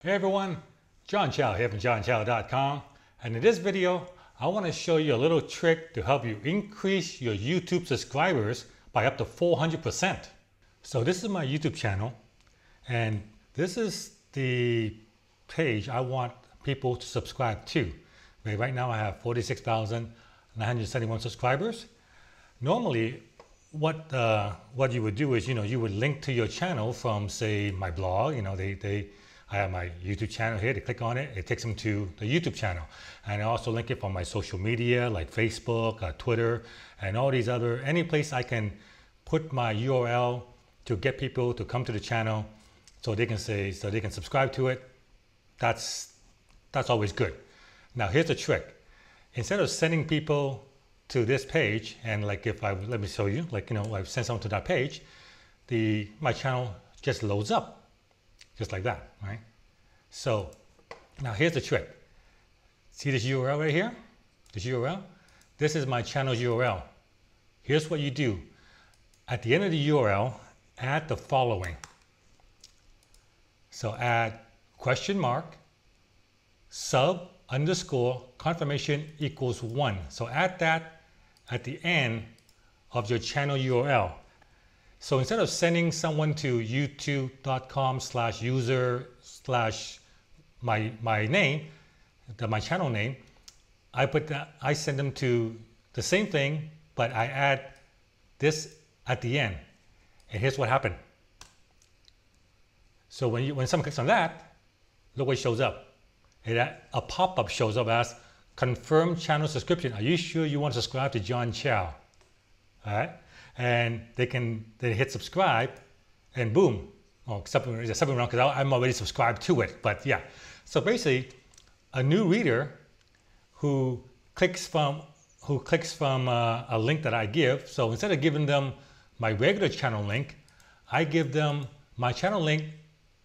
Hey everyone, John Chow here from johnchow.com, and in this video I want to show you a little trick to help you increase your YouTube subscribers by up to 400%. So this is my YouTube channel, and this is the page I want people to subscribe to. Right now I have 46,971 subscribers. Normally what you would do is, you would link to your channel from, say, my blog. I have my YouTube channel here. They click on it, it takes them to the YouTube channel. And I also link it from my social media like Facebook, Twitter, and all these other, any place I can put my URL to get people to come to the channel so they can subscribe to it. That's always good. Now here's the trick. Instead of sending people to this page, and like let me show you, I've sent someone to that page, my channel just loads up. Just like that, right? So now here's the trick. See this URL right here? This URL? This is my channel's URL. Here's what you do. At the end of the URL, add the following. So add $sub_confirmation equals 1. So add that at the end of your channel URL. So instead of sending someone to youtube.com/user/my name, my channel name, I send them to the same thing, but I add this at the end. And here's what happened. So when someone clicks on that, look what shows up. A pop-up shows up as confirm channel subscription. Are you sure you want to subscribe to John Chow? All right. And they hit subscribe, and boom. Oh, something wrong because I'm already subscribed to it. But yeah, so basically, a new reader who clicks from a link that I give. So instead of giving them my regular channel link, I give them my channel link,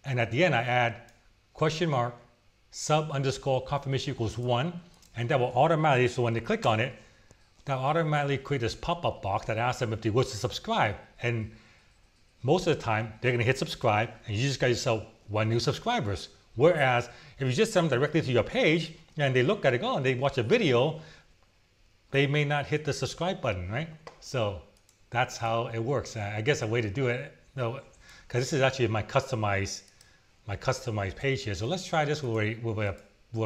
and at the end I add $sub_confirmation equals 1, and that will automatically. So when they click on it, that automatically create this pop-up box that asks them if they wish to subscribe. And most of the time, they're going to hit subscribe, and you just got yourself 1 new subscribers. Whereas if you just send them directly to your page and they look at it, and they watch a video, they may not hit the subscribe button, right? So that's how it works. I guess a way to do it, because this is actually my customized page here. So let's try this with a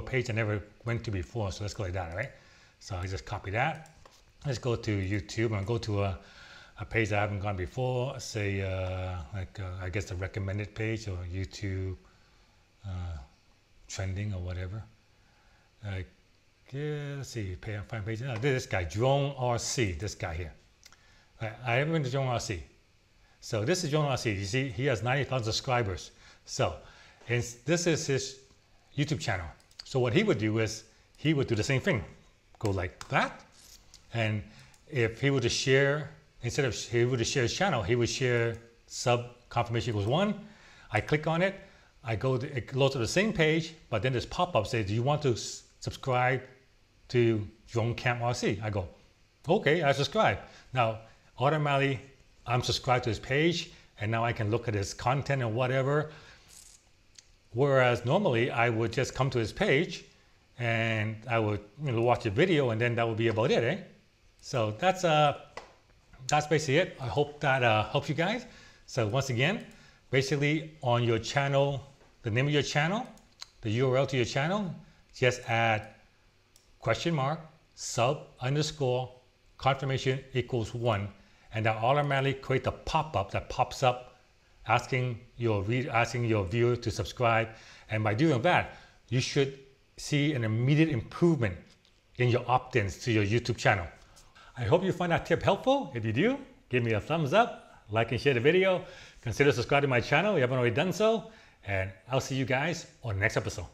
page I never went to before. So let's go like that, all right? So I just copy that. Let's go to YouTube and go to a page that I haven't gone before. Say I guess the recommended page or YouTube trending or whatever. Let's see, find page. This guy, Drone RC, this guy here. I haven't been to Drone RC. So this is Drone RC. You see, he has 90,000 subscribers. So this is his YouTube channel. So what he would do is he would do the same thing. Go like that. And if he were to share, instead of he would share his channel, he would share sub_confirmation equals 1. I click on it, it loads to the same page, but then this pop-up says, do you want to subscribe to Drone Camp RC? I go, okay, I subscribe. Now, automatically, I'm subscribed to his page, and now I can look at his content and whatever. Whereas normally, I would just come to his page, and I would watch a video, and then that would be about it, eh? So that's basically it. I hope that helps you guys. So once again, basically on your channel, the name of your channel, the URL to your channel, just add $sub_confirmation equals 1, and that automatically create the pop-up that pops up asking your viewer to subscribe. And by doing that, you should see an immediate improvement in your opt-ins to your YouTube channel. I hope you find that tip helpful. If you do, give me a thumbs up, like and share the video. Consider subscribing to my channel if you haven't already done so. And I'll see you guys on the next episode.